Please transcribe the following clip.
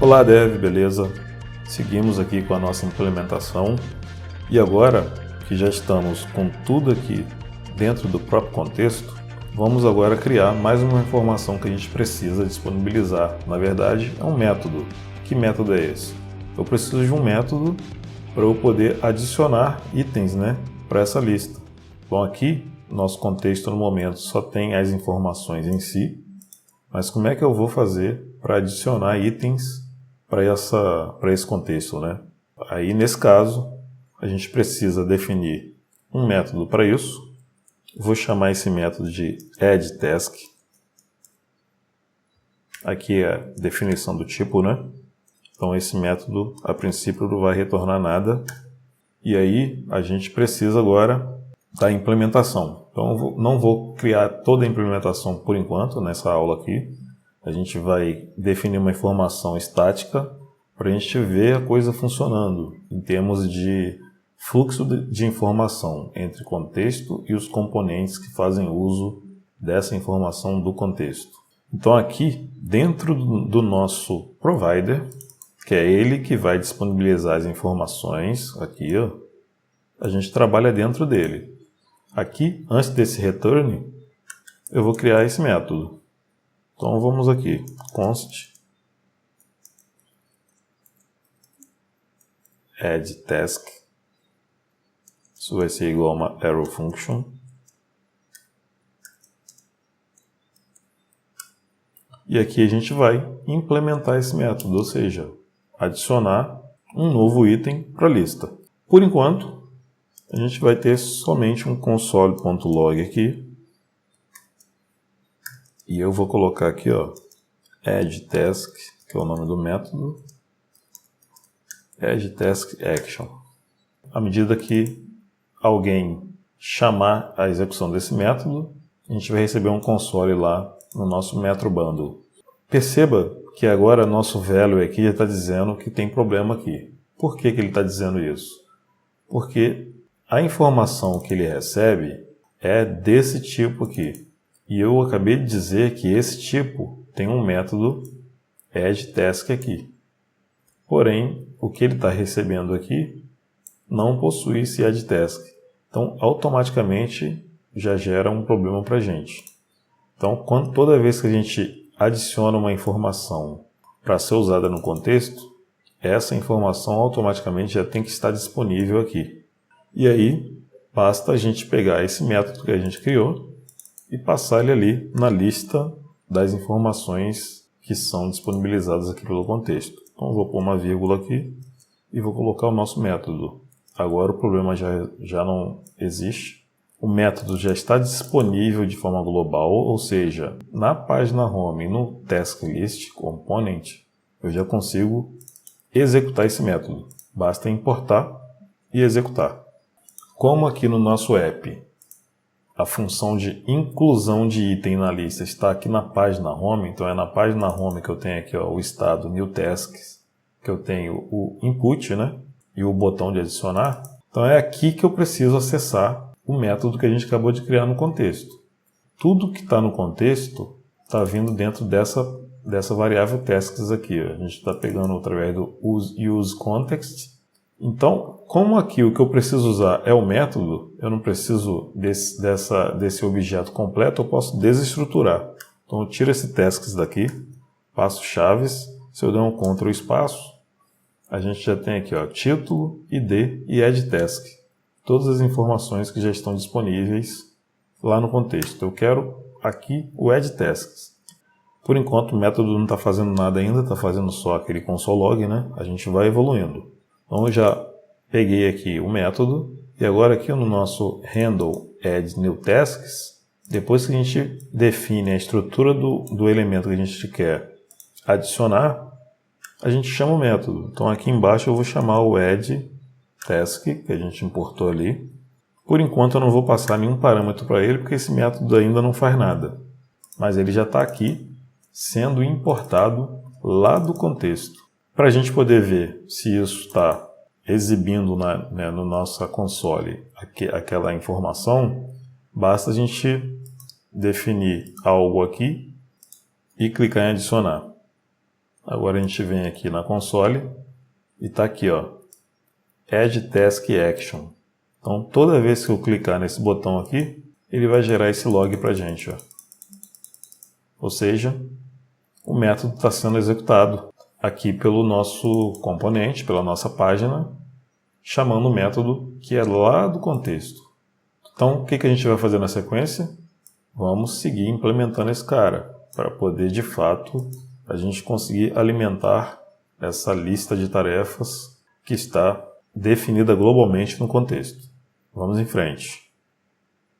Olá Dev, beleza? Seguimos aqui com a nossa implementação e agora que já estamos com tudo aqui dentro do próprio contexto, vamos agora criar mais uma informação que a gente precisa disponibilizar. Na verdade, é um método. Que método é esse? Eu preciso de um método para eu poder adicionar itens, para essa lista. Bom, aqui nosso contexto no momento só tem as informações em si, mas como é que eu vou fazer para adicionar itens para esse contexto, Aí, nesse caso, a gente precisa definir um método para isso. Vou chamar esse método de addTask. Aqui é a definição do tipo, Então, esse método, a princípio, não vai retornar nada. E aí, a gente precisa agora da implementação. Então, eu não vou criar toda a implementação por enquanto, nessa aula aqui. A gente vai definir uma informação estática para a gente ver a coisa funcionando em termos de fluxo de informação entre contexto e os componentes que fazem uso dessa informação do contexto. Então aqui, dentro do nosso provider, que é ele que vai disponibilizar as informações, aqui, a gente trabalha dentro dele. Aqui, antes desse return, eu vou criar esse método. Então vamos aqui, const addTask. Isso vai ser igual a uma arrow function. E aqui a gente vai implementar esse método, ou seja, adicionar um novo item para a lista. Por enquanto, a gente vai ter somente um console.log aqui. E eu vou colocar aqui, addTask, que é o nome do método, addTaskAction. À medida que alguém chamar a execução desse método, a gente vai receber um console lá no nosso MetroBundle. Perceba que agora nosso value aqui já está dizendo que tem problema aqui. Por que ele está dizendo isso? Porque a informação que ele recebe é desse tipo aqui. E eu acabei de dizer que esse tipo tem um método addTask aqui. Porém, o que ele está recebendo aqui não possui esse addTask. Então, automaticamente, já gera um problema para a gente. Então, toda vez que a gente adiciona uma informação para ser usada no contexto, essa informação automaticamente já tem que estar disponível aqui. E aí, basta a gente pegar esse método que a gente criou e passar ele ali na lista das informações que são disponibilizadas aqui pelo contexto. Então, eu vou pôr uma vírgula aqui e vou colocar o nosso método. Agora o problema já não existe. O método já está disponível de forma global, ou seja, na página home, no task list component, eu já consigo executar esse método. Basta importar e executar. Como aqui no nosso app, a função de inclusão de item na lista está aqui na página home, então é na página home que eu tenho aqui o estado new tasks, que eu tenho o input, e o botão de adicionar. Então é aqui que eu preciso acessar o método que a gente acabou de criar no contexto. Tudo que está no contexto está vindo dentro dessa variável tasks aqui. A gente está pegando através do useContext. Então, como aqui o que eu preciso usar é o método, eu não preciso desse objeto completo, eu posso desestruturar. Então eu tiro esse tasks daqui, passo chaves, se eu der um Ctrl espaço, a gente já tem aqui título, ID e addTask. Todas as informações que já estão disponíveis lá no contexto. Eu quero aqui o addTasks. Por enquanto o método não está fazendo nada ainda, está fazendo só aquele console.log, A gente vai evoluindo. Então eu já peguei aqui o método e agora aqui no nosso handle addNewTasks, depois que a gente define a estrutura do elemento que a gente quer adicionar, a gente chama o método. Então aqui embaixo eu vou chamar o addTask, que a gente importou ali. Por enquanto eu não vou passar nenhum parâmetro para ele, porque esse método ainda não faz nada. Mas ele já está aqui, sendo importado lá do contexto. Para a gente poder ver se isso está exibindo no nosso console aquela informação, basta a gente definir algo aqui e clicar em adicionar. Agora a gente vem aqui na console e está aqui, ó, Add Task Action. Então toda vez que eu clicar nesse botão aqui, ele vai gerar esse log para a gente, ó. Ou seja, o método está sendo executado aqui pelo nosso componente, pela nossa página, chamando o método que é lá do contexto. Então, o que a gente vai fazer na sequência? Vamos seguir implementando esse cara, para poder, de fato, a gente conseguir alimentar essa lista de tarefas que está definida globalmente no contexto. Vamos em frente.